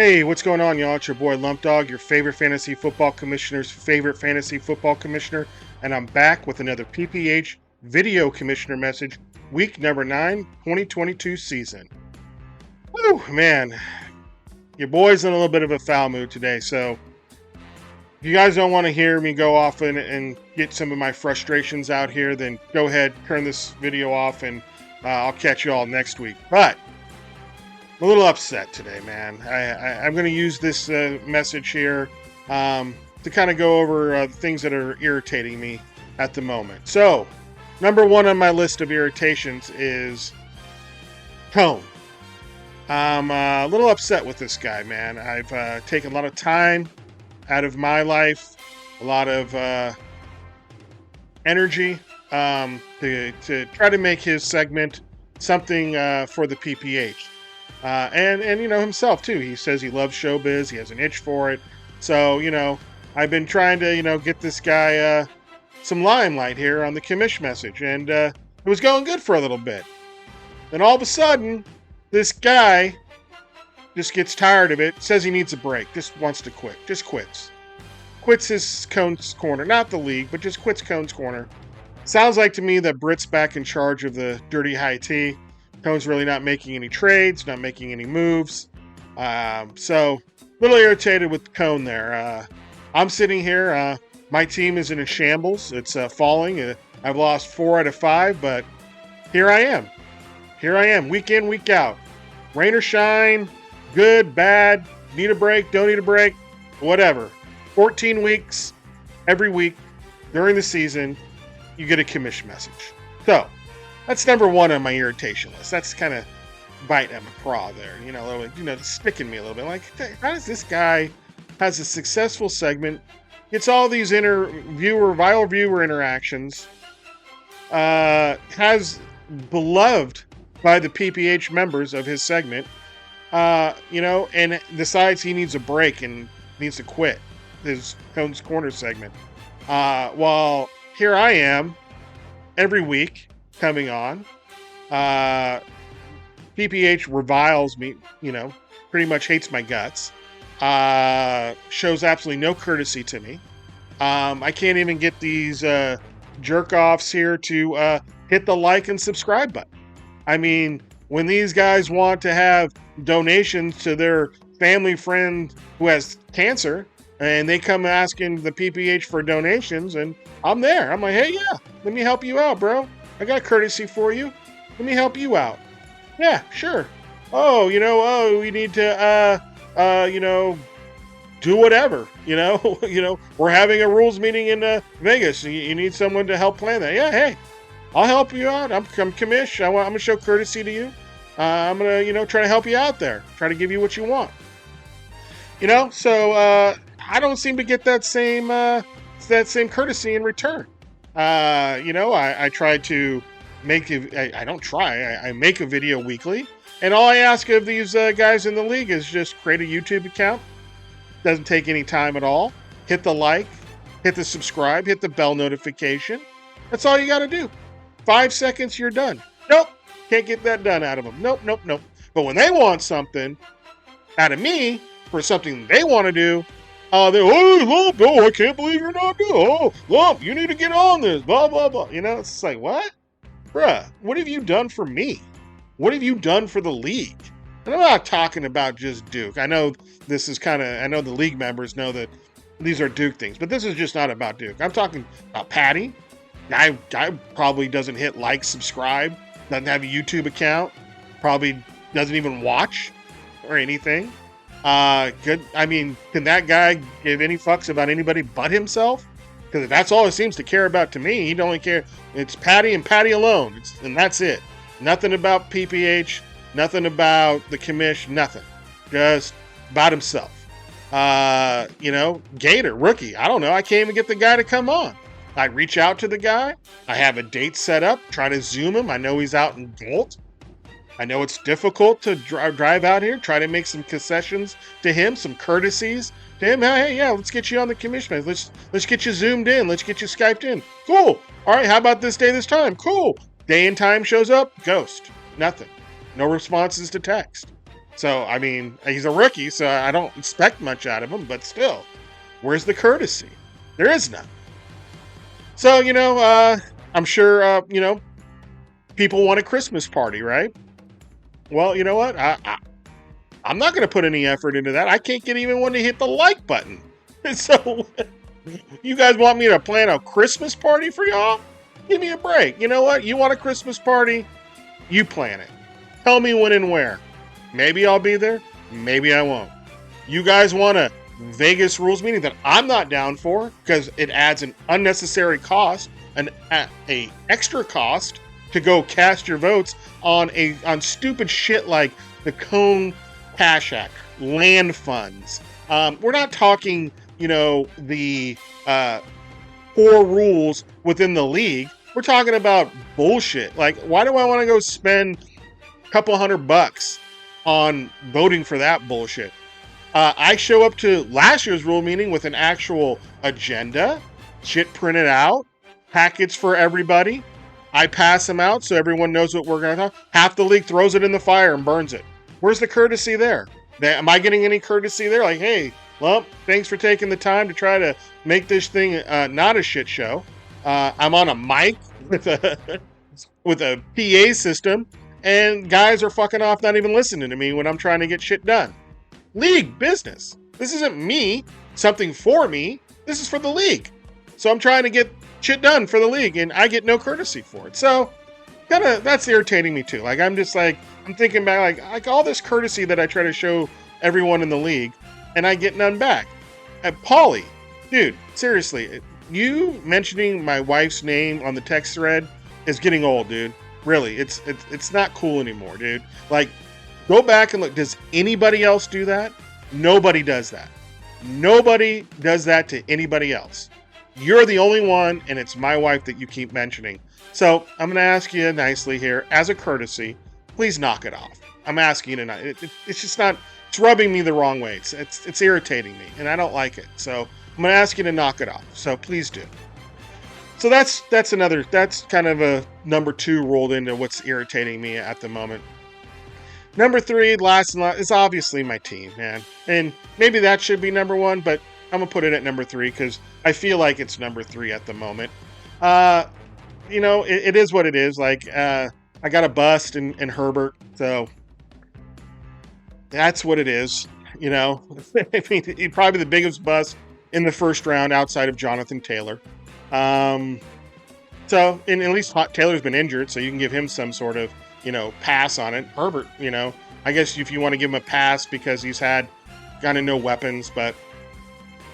Hey, what's going on, y'all? It's your boy Lump Dog, your favorite fantasy football commissioner's favorite fantasy football commissioner, and I'm back with another PPH video commissioner message, week number 9, 2022 season. Woo, man, your boy's in a little bit of a foul mood today, so if you guys don't want to hear me go off and get some of my frustrations out here, then go ahead, turn this video off, and I'll catch you all next week. But I'm a little upset today, man. I'm going to use this message here to kind of go over things that are irritating me at the moment. So, number one on my list of irritations is Cone. I'm a little upset with this guy, man. I've taken a lot of time out of my life, a lot of energy to try to make his segment something for the PPH. And you know, himself too. He says he loves showbiz. He has an itch for it. So, you know, I've been trying to, get this guy some limelight here on the Commish message. And it was going good for a little bit. Then all of a sudden, this guy just gets tired of it, says he needs a break, just wants to quit, just quits. Quits his Cone's Corner. Not the league, but just quits Cone's Corner. Sounds like to me that Britt's back in charge of the dirty high tea. Cone's really not making any trades, not making any moves. So, a little irritated with Cone there. I'm sitting here. My team is in a shambles. It's falling. I've lost 4 out of 5, but here I am. Here I am, week in, week out. Rain or shine, good, bad, need a break, don't need a break, whatever. 14 weeks, every week, during the season, you get a commission message. So, that's number one on my irritation list. That's kind of biting at my craw there, sticking me a little bit. Like, how does this guy has a successful segment, gets all these viral viewer interactions, has beloved by the PPH members of his segment, and decides he needs a break and needs to quit his Cone's Corner segment. While here I am every week coming on, PPH reviles me, pretty much hates my guts, shows absolutely no courtesy to me. I can't even get these jerk offs here to hit the like and subscribe button. I mean, when these guys want to have donations to their family friend who has cancer, and they come asking the PPH for donations, and I'm there. I'm like, hey, yeah, let me help you out, bro. I got courtesy for you. Let me help you out. Yeah, sure. Oh, we need to, do whatever. We're having a rules meeting in Vegas. You need someone to help plan that. Yeah, hey, I'll help you out. I'm Commish. I'm going to show courtesy to you. I'm going to, try to help you out there. Try to give you what you want. So I don't seem to get that same courtesy in return. I try to make I make a video weekly, and all I ask of these guys in the league is just create a YouTube account. Doesn't take any time at all. Hit the like, hit the subscribe, hit the bell notification. That's all you got to do. 5 seconds, you're done. Nope, can't get that done out of them. Nope. But when they want something out of me for something they want to do, Lump, I can't believe you're not doing. Oh, Lump, you need to get on this. Blah blah blah. It's like, what, bruh? What have you done for me? What have you done for the league? And I'm not talking about just Duke. I know this is I know the league members know that these are Duke things, but this is just not about Duke. I'm talking about Patty. Guy probably doesn't hit like, subscribe, doesn't have a YouTube account, probably doesn't even watch or anything. Can that guy give any fucks about anybody but himself? Because that's all he seems to care about to me. He'd only care. It's Patty and Patty alone. And that's it. Nothing about PPH. Nothing about the Commish. Nothing. Just about himself. Gator, rookie. I don't know. I can't even get the guy to come on. I reach out to the guy. I have a date set up. Try to Zoom him. I know he's out in Bolt. I know it's difficult to drive out here. Try to make some concessions to him, some courtesies to him. Hey, yeah, let's get you on the commission. Let's get you zoomed in. Let's get you Skyped in. Cool. All right, how about this day, this time? Cool. Day and time shows up. Ghost. Nothing. No responses to text. So, I mean, he's a rookie, so I don't expect much out of him, but still, where's the courtesy? There is none. So, I'm sure, people want a Christmas party, right? Well, you know what? I'm not going to put any effort into that. I can't get even one to hit the like button. So, you guys want me to plan a Christmas party for y'all? Give me a break. You know what? You want a Christmas party? You plan it. Tell me when and where. Maybe I'll be there. Maybe I won't. You guys want a Vegas rules meeting that I'm not down for because it adds an unnecessary cost, a extra cost to go cast your votes on stupid shit like the Cone Cash Act, land funds. We're not talking, the core rules within the league. We're talking about bullshit. Like, why do I want to go spend a couple $100 on voting for that bullshit? I show up to last year's rule meeting with an actual agenda, shit printed out, packets for everybody. I pass them out so everyone knows what we're going to talk. Half the league throws it in the fire and burns it. Where's the courtesy there? Am I getting any courtesy there? Like, hey, well, thanks for taking the time to try to make this thing not a shit show. I'm on a mic with a PA system, and guys are fucking off not even listening to me when I'm trying to get shit done. League business. This isn't me, something for me. This is for the league. So I'm trying to get shit done for the league, and I get no courtesy for it. So that's irritating me too. Like, I'm just like, I'm thinking back, like all this courtesy that I try to show everyone in the league, and I get none back. Paulie, dude, seriously, you mentioning my wife's name on the text thread is getting old, dude. Really, it's not cool anymore, dude. Like, go back and look. Does anybody else do that? Nobody does that. Nobody does that to anybody else. You're the only one, and it's my wife that you keep mentioning. So I'm going to ask you nicely here, as a courtesy, please knock it off. I'm asking you to not. It's just not. It's rubbing me the wrong way. It's irritating me, and I don't like it. So I'm going to ask you to knock it off. So please do. So that's kind of a number 2 rolled into what's irritating me at the moment. Number 3, last is obviously my team, man. And maybe that should be number 1, but I'm going to put it at number 3 because I feel like it's number 3 at the moment. It is what it is. Like, I got a bust in Herbert, so that's what it is. I mean, he's probably the biggest bust in the first round outside of Jonathan Taylor. And at least Taylor's been injured, so you can give him some sort of, pass on it. Herbert, I guess if you want to give him a pass because he's had kind of no weapons, but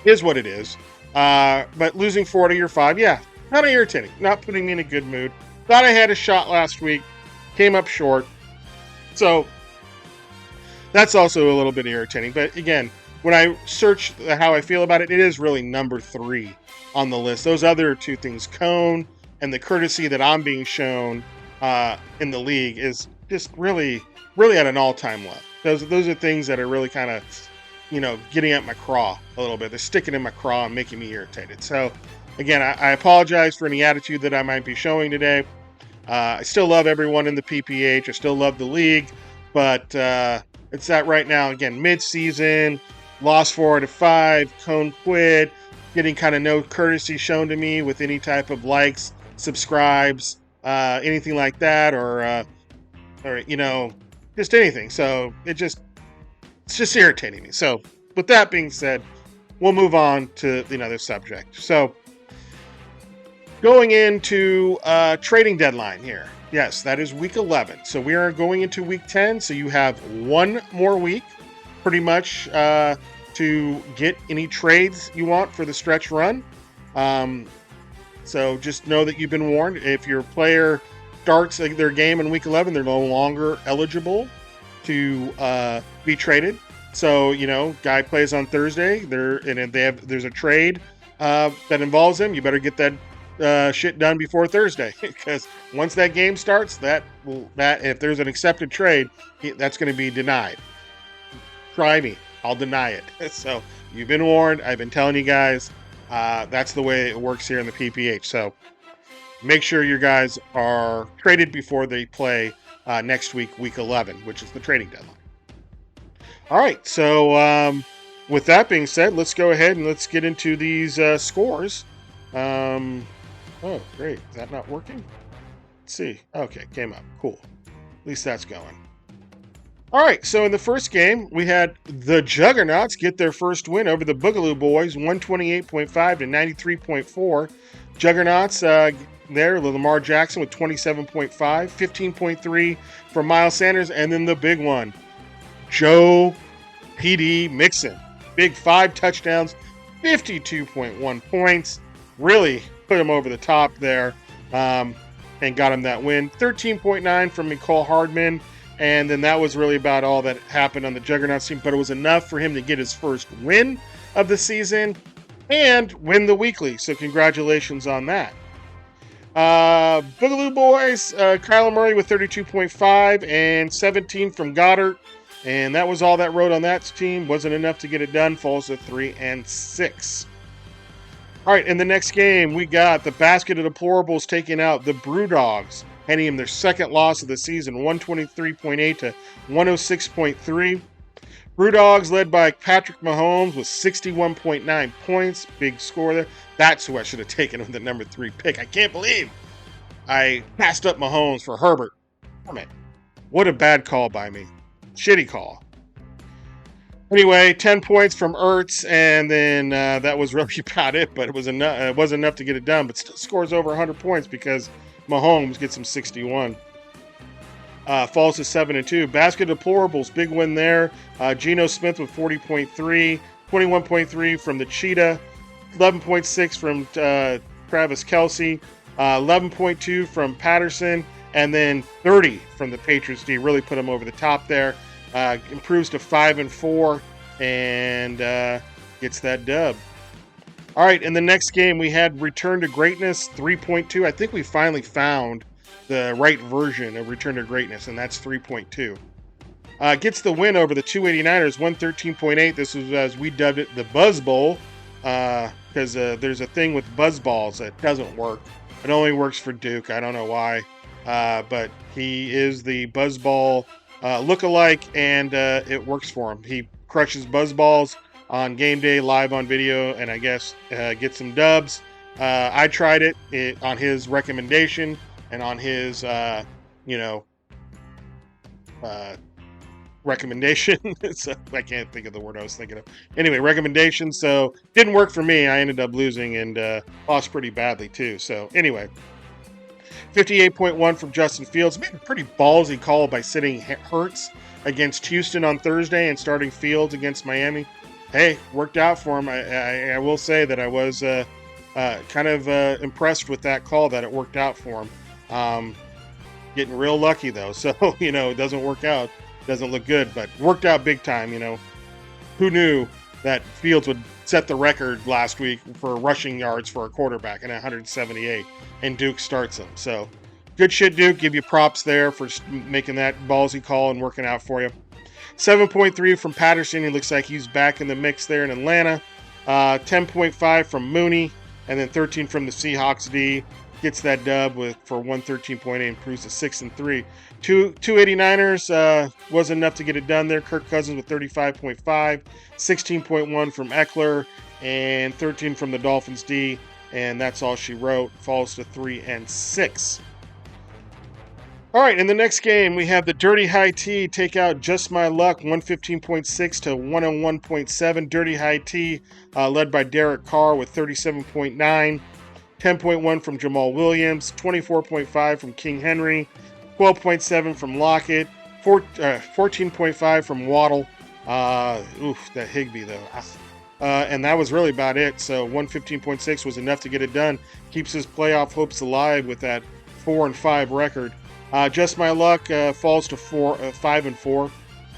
is what it is. But losing 4 to your 5, yeah, kind of irritating. Not putting me in a good mood. Thought I had a shot last week, came up short. So that's also a little bit irritating. But again, when I search how I feel about it, it is really number 3 on the list. Those other 2 things, Cone and the courtesy that I'm being shown in the league, is just really, really at an all-time low. Those are things that are really kind of, getting at my craw a little bit. They're sticking in my craw and making me irritated. So again, I apologize for any attitude that I might be showing today. I still love everyone in the PPH. I still love the league, but it's that right now, again, mid-season, lost 4 out of 5, Cone quit, getting kind of no courtesy shown to me with any type of likes, subscribes, anything like that, or just anything. So it's just irritating me. So with that being said, we'll move on to another subject. So going into trading deadline here. Yes, that is week 11. So we are going into week 10. So you have 1 more week pretty much to get any trades you want for the stretch run. So just know that you've been warned. If your player starts their game in week 11, they're no longer eligible to be traded. So, guy plays on Thursday, there's a trade that involves him. You better get that shit done before Thursday, because once that game starts, that if there's an accepted trade, that's going to be denied. Try me, I'll deny it. So you've been warned. I've been telling you guys. That's the way it works here in the PPH. So make sure your guys are traded before they play next week, week 11, which is the trading deadline. All right. So with that being said, let's go ahead and let's get into these scores. Um, oh, great. Is that not working? Let's see. Okay, came up. Cool. At least that's going. All right, so in the first game, we had the Juggernauts get their first win over the Boogaloo Boys, 128.5 to 93.4. Juggernauts there, Lamar Jackson with 27.5, 15.3 from Miles Sanders, and then the big one, Joe PD Mixon. Big 5 touchdowns, 52.1 points. Really put him over the top there and got him that win. 13.9 from Mecole Hardman. And then that was really about all that happened on the Juggernauts team. But it was enough for him to get his first win of the season and win the weekly. So congratulations on that. Boogaloo Boys, Kyler Murray with 32.5 and 17 from Goddard. And that was all that rode on that team. Wasn't enough to get it done. Falls to 3-6. All right, in the next game, we got the Basket of Deplorables taking out the Brewdogs, handing them their second loss of the season, 123.8 to 106.3. Brewdogs led by Patrick Mahomes with 61.9 points. Big score there. That's who I should have taken with the number 3 pick. I can't believe I passed up Mahomes for Herbert. Damn it. What a bad call by me. Shitty call. Anyway, 10 points from Ertz, and then that was really about it, but it wasn't enough to get it done, but still scores over 100 points because Mahomes gets him 61. Falls to 7-2. Basket Deplorables, big win there. Geno Smith with 40.3, 21.3 from the Cheetah, 11.6 from Travis Kelce, 11.2 from Patterson, and then 30 from the Patriots D. Really put him over the top there. Improves to 5-4 and gets that dub. All right, in the next game, we had Return to Greatness 3.2. I think we finally found the right version of Return to Greatness, and that's 3.2. Gets the win over the 289ers, 113.8. This was, as we dubbed it, the Buzz Bowl, because there's a thing with Buzz Balls that doesn't work. It only works for Duke. I don't know why, but he is the Buzz Ball look-alike, and it works for him. He crushes Buzz Balls on game day, live on video, and I guess gets some dubs. I tried it on his recommendation and on his, recommendation. So I can't think of the word I was thinking of. Anyway, recommendation. So didn't work for me. I ended up losing and lost pretty badly too. So anyway, 58.1 from Justin Fields. Made a pretty ballsy call by sitting Hurts against Houston on Thursday and starting Fields against Miami. Hey, worked out for him. I will say that I was kind of impressed with that call, that it worked out for him. Getting real lucky, though. So, it doesn't work out. Doesn't look good, but worked out big time. Who knew that Fields would set the record last week for rushing yards for a quarterback at 178, and Duke starts him. So good shit, Duke. Give you props there for making that ballsy call and working out for you. 7.3 from Patterson. He looks like he's back in the mix there in Atlanta. 10.5 from Mooney, and then 13 from the Seahawks D. Gets that dub for 113.8, improves to 6-3. 289ers wasn't enough to get it done there. Kirk Cousins with 35.5, 16.1 from Eckler, and 13 from the Dolphins D, and that's all she wrote. Falls to 3-6. All right, in the next game, we have the Dirty High T take out Just My Luck, 115.6 to 101.7. Dirty High T led by Derek Carr with 37.9, 10.1 from Jamal Williams, 24.5 from King Henry, 12.7 from Lockett, 14.5 from Waddle. That Higbee, though. And that was really about it. So 115.6 was enough to get it done. Keeps his playoff hopes alive with that 4-5 record. Just My Luck falls to 5-4.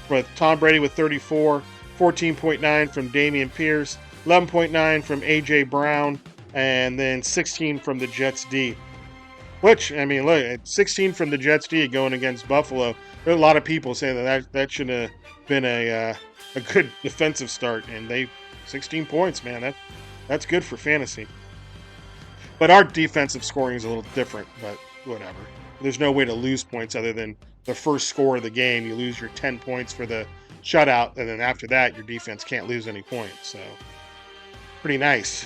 With Tom Brady with 34, 14.9 from Damian Pierce, 11.9 from A.J. Brown, and then 16 from the Jets D. Which, I mean, look, 16 from the Jets D going against Buffalo. There are a lot of people saying that should have been a good defensive start, and 16 points, man. That's good for fantasy. But our defensive scoring is a little different, but whatever. There's no way to lose points other than the first score of the game. You lose your 10 points for the shutout, and then after that, your defense can't lose any points. So pretty nice.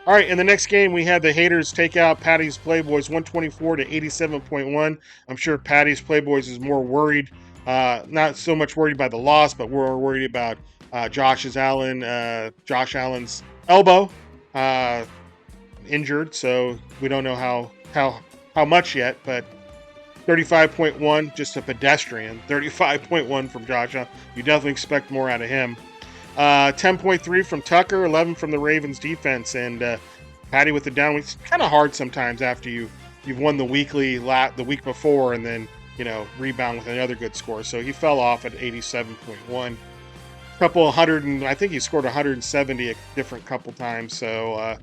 All right, in the next game, we had the haters take out Patty's Playboys 124 to 87.1. I'm sure Patty's Playboys is more worried, not so much worried by the loss, but we're worried about Josh Allen's elbow injured. So we don't know how much yet, but 35.1, just a pedestrian. 35.1 from Josh Allen. You definitely expect more out of him. 10.3 from Tucker, 11 from the Ravens defense, and Patty with the down week. It's kind of hard sometimes after you've won the week before, and then rebound with another good score. So he fell off at 87.1. Couple hundred, and I think he scored 170 a different couple times. So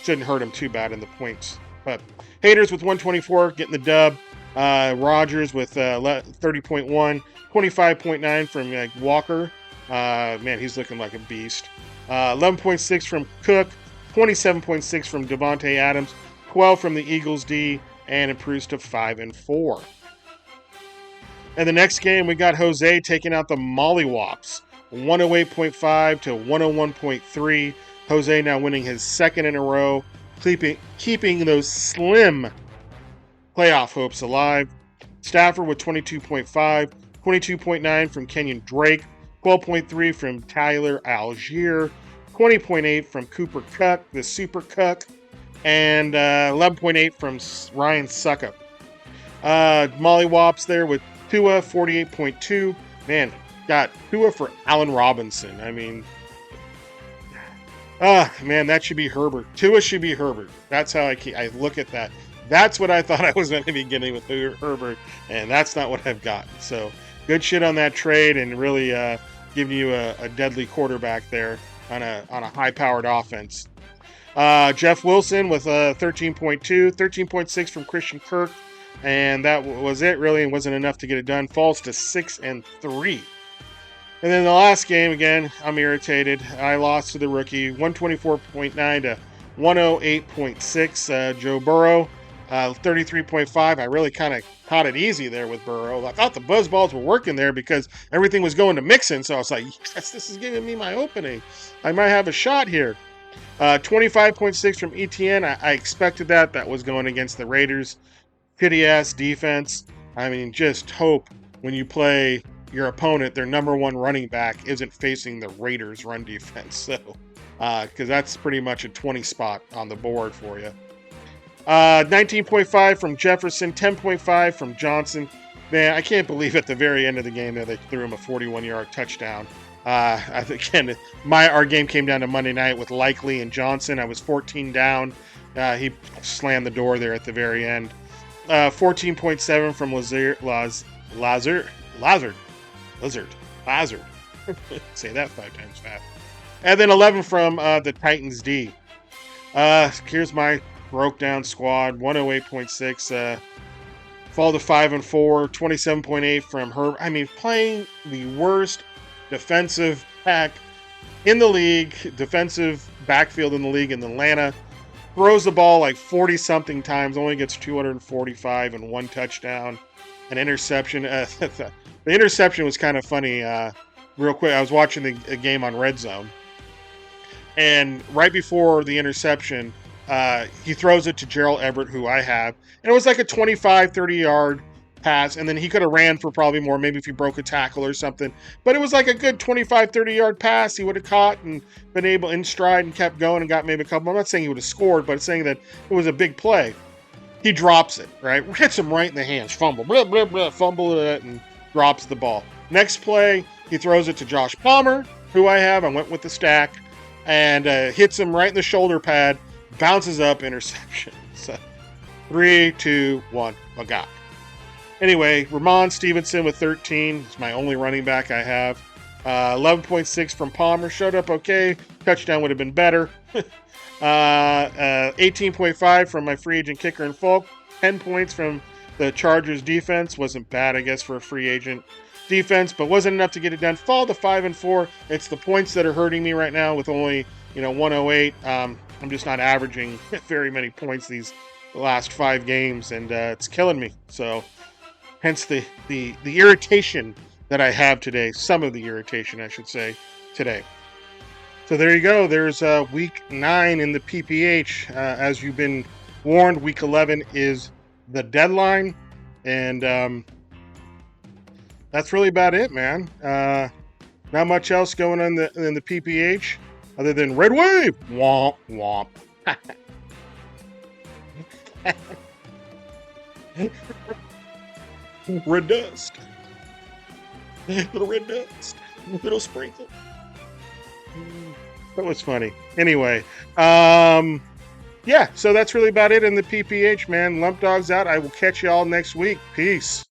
shouldn't hurt him too bad in the points. But haters with 124 getting the dub. Rogers with 30.1, 25.9 from Walker. Man, he's looking like a beast. 11.6 from Cook, 27.6 from Devontae Adams, 12 from the Eagles D, and improves to 5-4. In the next game, we got Jose taking out the Mollywops, 108.5 to 101.3. Jose now winning his second in a row, keeping those slim playoff hopes alive. Stafford with 22.5, 22.9 from Kenyon Drake, 12.3 from Tyler Algier, 20.8 from Cooper Kupp, the Super Cook, and 11.8 from Ryan Suckup. Mollywops there with Tua, 48.2. Man, got Tua for Allen Robinson. I mean, man, that should be Herbert. Tua should be Herbert. That's how I look at that. That's what I thought I was going to be getting with Herbert, and that's not what I've got. So good shit on that trade, and really giving you a deadly quarterback there on a high-powered offense. Jeff Wilson with 13.2, 13.6 from Christian Kirk, and that was it really, and wasn't enough to get it done. Falls to 6-3. And then the last game, again, I'm irritated. I lost to the rookie, 124.9 to 108.6. Joe Burrow, 33.5. I really kind of caught it easy there with Burrow. I thought the buzz balls were working there because everything was going to Mixon. So I was like, yes, this is giving me my opening. I might have a shot here. 25.6 from ETN. I expected that. That was going against the Raiders. Pity-ass defense. I mean, just hope when you play your opponent, their number one running back isn't facing the Raiders' run defense. So, because that's pretty much a 20 spot on the board for you. 19.5 from Jefferson, 10.5 from Johnson. Man, I can't believe at the very end of the game that they threw him a 41-yard touchdown. Again, our game came down to Monday night with Likely and Johnson. I was 14 down. He slammed the door there at the very end. 14.7 from Lazard. Say that 5 times fast. And then 11 from the Titans D. Here's my broke down squad. 108.6. Fall to 5-4. 27.8 from Herb. I mean, playing the worst defensive pack in the league, defensive backfield in the league in Atlanta. Throws the ball like 40-something times, only gets 245 and 1 touchdown. An interception. The interception was kind of funny. Real quick, I was watching a game on Red Zone. And right before the interception, he throws it to Gerald Everett, who I have. And it was like a 25, 30-yard pass. And then he could have ran for probably more, maybe if he broke a tackle or something. But it was like a good 25, 30-yard pass he would have caught and been able in stride and kept going and got maybe a couple. I'm not saying he would have scored, but it's saying that it was a big play. He drops it, right? Hits him right in the hands. Fumble, blah, blah, blah, fumble it, and drops the ball. Next play, he throws it to Josh Palmer, who I have. I went with the stack. And hits him right in the shoulder pad. Bounces up, interception. So 3, 2, 1, Magog. Anyway, Ramon Stevenson with 13. It's my only running back I have. 11.6 from Palmer. Showed up okay. Touchdown would have been better. 18.5 from my free agent kicker and Folk. 10 points from the Chargers defense. Wasn't bad, I guess, for a free agent defense, but wasn't enough to get it done. Fall to 5-4. It's the points that are hurting me right now with only 108. I'm just not averaging very many points these last 5 games, and it's killing me. So hence the irritation that I have today. Some of the irritation, I should say, today. So there you go. There's week 9 in the PPH. As you've been warned, week 11 is the deadline, and that's really about it, man. Not much else going on in the PPH other than Red Wave. Womp womp. Red dust. Little red dust. Little sprinkle. That was funny. Anyway, yeah, so that's really about it in the PPH, man. Lump Dogs out. I will catch you all next week. Peace.